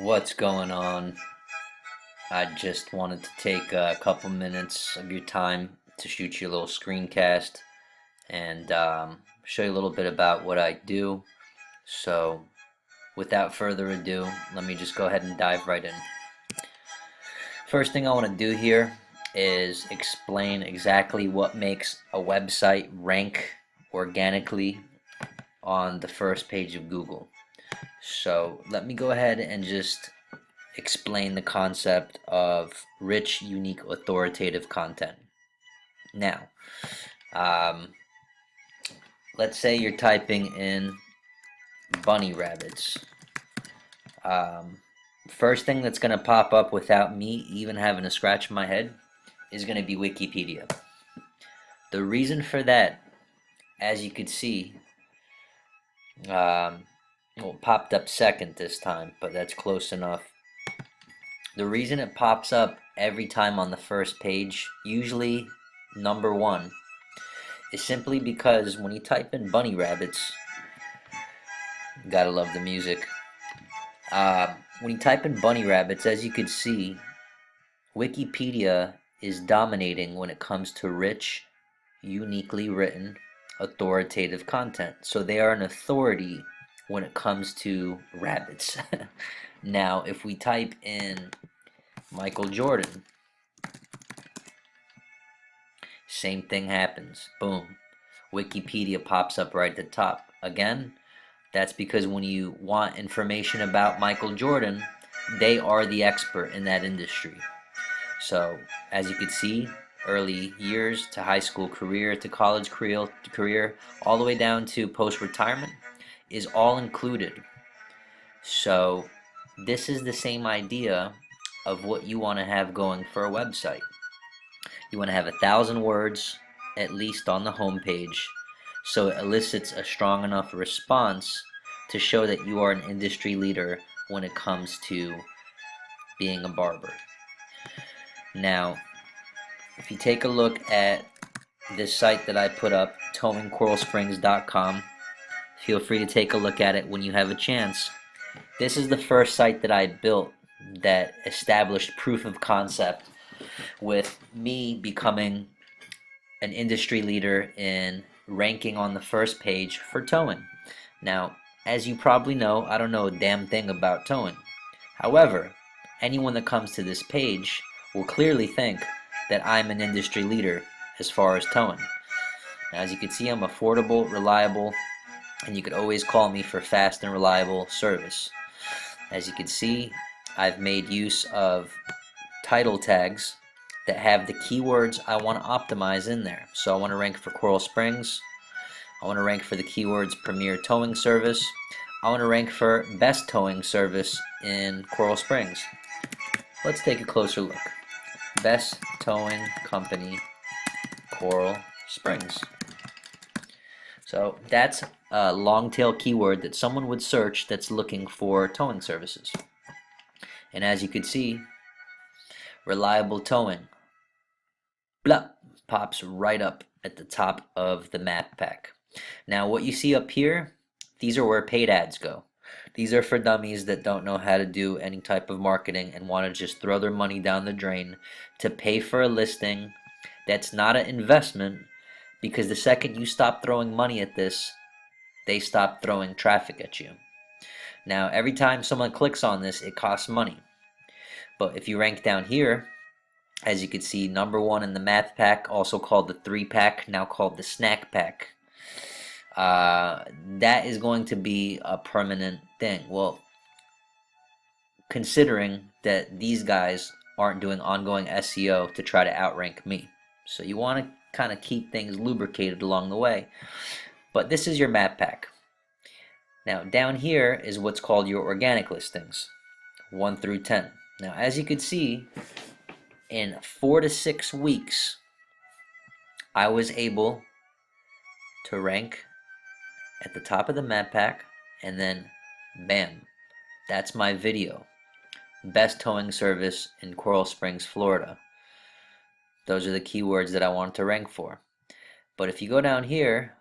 What's going on? I just wanted to take a couple minutes of your time to shoot you a little screencast and show you a little bit about what I do. So, without further ado, let me just go ahead and dive right in. First thing I want to do here is explain exactly what makes a website rank organically on the first page of Google. So, let me go ahead and just explain the concept of rich, unique, authoritative content. Now, um, let's say you're typing in bunny rabbits. Um, First thing that's going to pop up without me even having to scratch my head is going to be Wikipedia. The reason for that, as you could see, well, it popped up second this time, but that's close enough. The reason it pops up every time on the first page, usually number one, is simply because when you type in bunny rabbits, gotta love the music. When you type in bunny rabbits, as you can see, Wikipedia is dominating when it comes to rich, uniquely written, authoritative content. So they are an authority when it comes to rabbits. Now, if we type in Michael Jordan, same thing happens. Boom. Wikipedia pops up right at the top. Again, that's because when you want information about Michael Jordan, they are the expert in that industry. So, as you can see, early years to high school career to college career all the way down to post-retirement is all included. So, this is the same idea of what you want to have going for a website. You want to have 1,000 words at least on the home page so it elicits a strong enough response to show that you are an industry leader when it comes to being a barber. Now, if you take a look at this site that I put up, towingcoralsprings.com, feel free to take a look at it when you have a chance. This is the first site that I built that established proof of concept with me becoming an industry leader in ranking on the first page for towing. Now, as you probably know, I don't know a damn thing about towing. However, anyone that comes to this page will clearly think that I'm an industry leader as far as towing. Now, as you can see, I'm affordable, reliable, and you could always call me for fast and reliable service. As you can see, I've made use of title tags that have the keywords I want to optimize in there. So I want to rank for Coral Springs. I want to rank for the keywords Premier Towing Service. I want to rank for Best Towing Service in Coral Springs. Let's take a closer look. Best Towing Company, Coral Springs. So that's a long tail keyword that someone would search that's looking for towing services. And as you can see, reliable towing, blah, pops right up at the top of the map pack. Now what you see up here, these are where paid ads go. These are for dummies that don't know how to do any type of marketing and want to just throw their money down the drain to pay for a listing that's not an investment, because the second you stop throwing money at this, they stop throwing traffic at you. Now, every time someone clicks on this, it costs money. But if you rank down here, as you can see, number one in the math pack, also called the 3-pack, now called the snack pack, that is going to be a permanent thing. Well, considering that these guys aren't doing ongoing SEO to try to outrank me. So you want to kind of keep things lubricated along the way. But this is your map pack. Now down here is what's called your organic listings, 1 through 10. Now as you can see, in 4 to 6 weeks, I was able to rank at the top of the map pack, and then bam, that's my video. Best towing service in Coral Springs, Florida. Those are the keywords that I wanted to rank for. But if you go down here,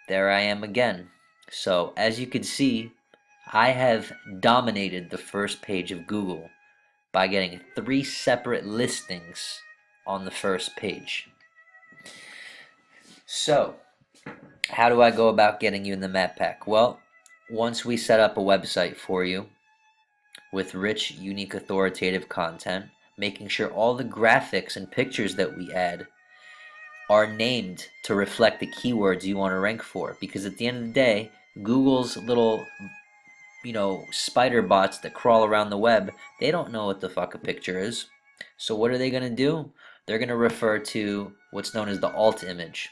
there I am again. So as you can see, I have dominated the first page of Google by getting 3 separate listings on the first page. So, how do I go about getting you in the map pack? Well, once we set up a website for you with rich, unique, authoritative content, making sure all the graphics and pictures that we add are named to reflect the keywords you want to rank for. Because at the end of the day, Google's little, spider bots that crawl around the web, they don't know what the fuck a picture is. So what are they going to do? They're going to refer to what's known as the alt image,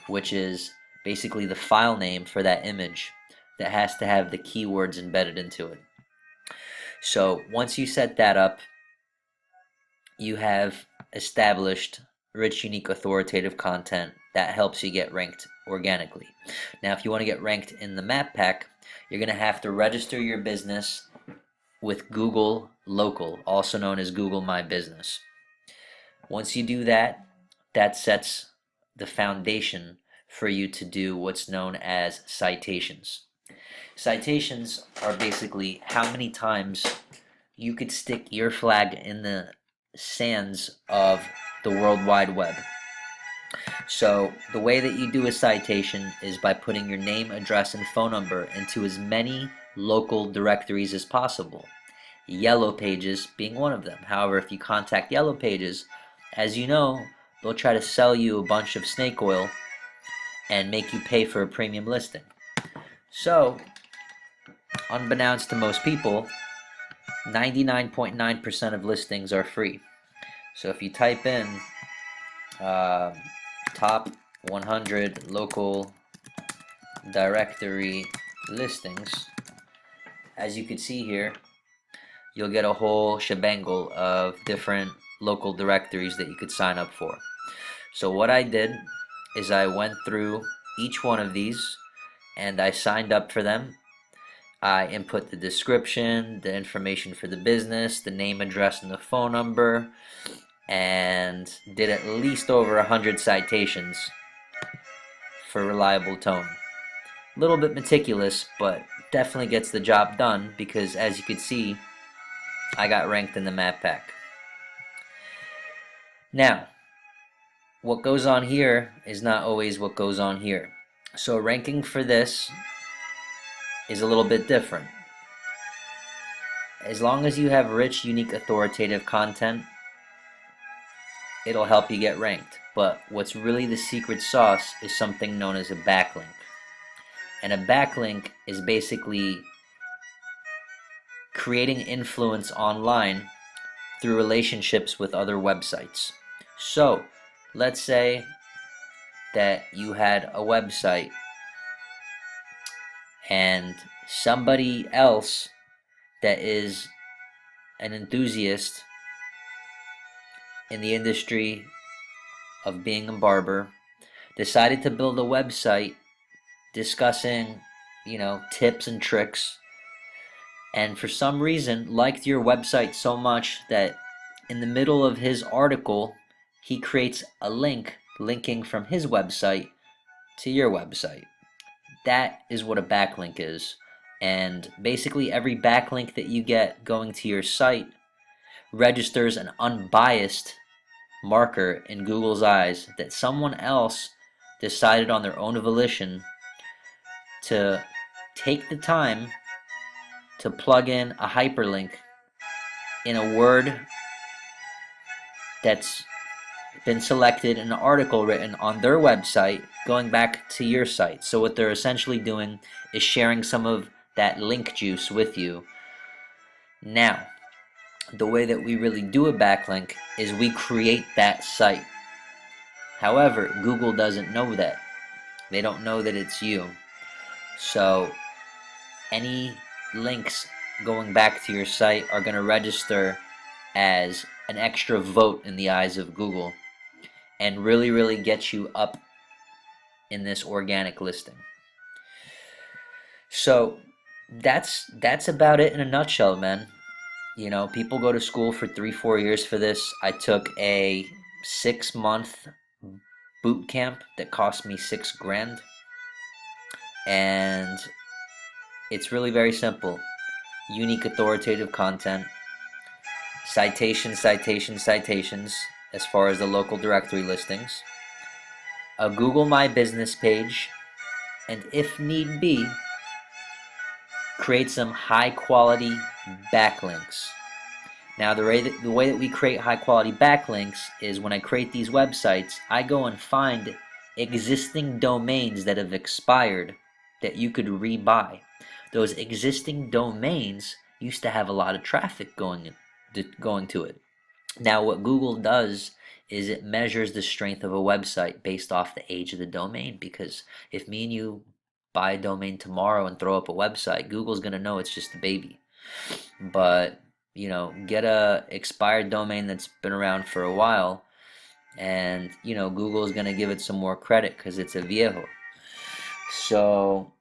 which is basically the file name for that image that has to have the keywords embedded into it. So once you set that up, you have established rich, unique, authoritative content that helps you get ranked organically. Now, if you want to get ranked in the map pack, you're going to have to register your business with Google Local, also known as Google My Business. Once you do that, that sets the foundation for you to do what's known as citations. Citations are basically how many times you could stick your flag in the sands of the World Wide Web. So the way that you do a citation is by putting your name, address, and phone number into as many local directories as possible. Yellow Pages being one of them. However, if you contact Yellow Pages, as you know, they'll try to sell you a bunch of snake oil and make you pay for a premium listing. So, unbeknownst to most people, 99.9% of listings are free. So if you type in top 100 local directory listings, as you can see here, you'll get a whole shebangle of different local directories that you could sign up for. So what I did is I went through each one of these and I signed up for them. I input the description, the information for the business, the name, address, and the phone number, and did at least over 100 citations for reliable tone. A little bit meticulous, but definitely gets the job done because, as you can see, I got ranked in the map pack. Now, what goes on here is not always what goes on here. So ranking for this is a little bit different. As long as you have rich, unique, authoritative content, it'll help you get ranked. But what's really the secret sauce is something known as a backlink. And a backlink is basically creating influence online through relationships with other websites. So, let's say that you had a website and somebody else that is an enthusiast in the industry of being a barber decided to build a website discussing, tips and tricks, and for some reason liked your website so much that in the middle of his article he creates a link linking from his website to your website. That is what a backlink is. And basically every backlink that you get going to your site registers an unbiased marker in Google's eyes that someone else decided on their own volition to take the time to plug in a hyperlink in a word that's been selected in an article written on their website going back to your site. So what they're essentially doing is sharing some of that link juice with you. Now, the way that we really do a backlink is we create that site. However, Google doesn't know that. They don't know that it's you. So any links going back to your site are going to register as an extra vote in the eyes of Google and really get you up in this organic listing. So that's about it in a nutshell, man. People go to school for 3-4 years for this. I took a 6-month boot camp that cost me $6,000, and It's really very simple. Unique authoritative content, citations, citations, citations as far as the local directory listings, a Google My Business page, and if need be, create some high quality backlinks. Now the way that we create high quality backlinks is when I create these websites, I go and find existing domains that have expired that you could rebuy. Those existing domains used to have a lot of traffic going to it. Now what Google does is it measures the strength of a website based off the age of the domain, because if me and you buy a domain tomorrow and throw up a website, Google's going to know it's just a baby. But get a expired domain that's been around for a while, and Google is going to give it some more credit because it's a viejo. So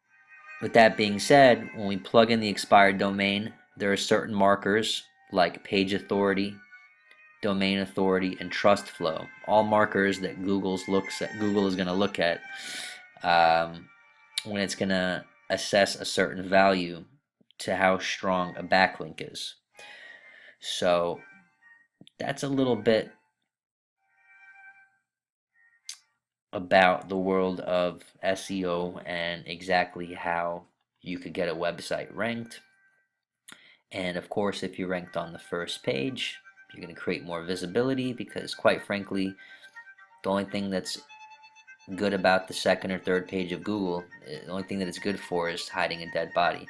with that being said, when we plug in the expired domain, there are certain markers like page authority, domain authority, and trust flow, all markers that Google is going to look at when it's going to assess a certain value to how strong a backlink is. So that's a little bit about the world of SEO and exactly how you could get a website ranked. And of course, if you're ranked on the first page, you're going to create more visibility, because quite frankly, the only thing that's good about the second or third page of Google, the only thing that it's good for is hiding a dead body.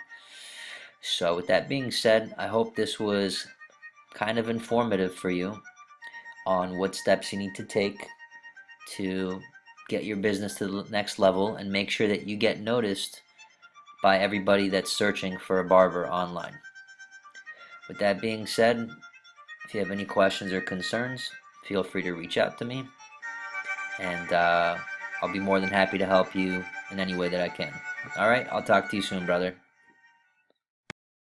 So with that being said, I hope this was kind of informative for you on what steps you need to take to get your business to the next level and make sure that you get noticed by everybody that's searching for a barber online. With that being said, if you have any questions or concerns, feel free to reach out to me, and I'll be more than happy to help you in any way that I can. Alright, I'll talk to you soon, brother.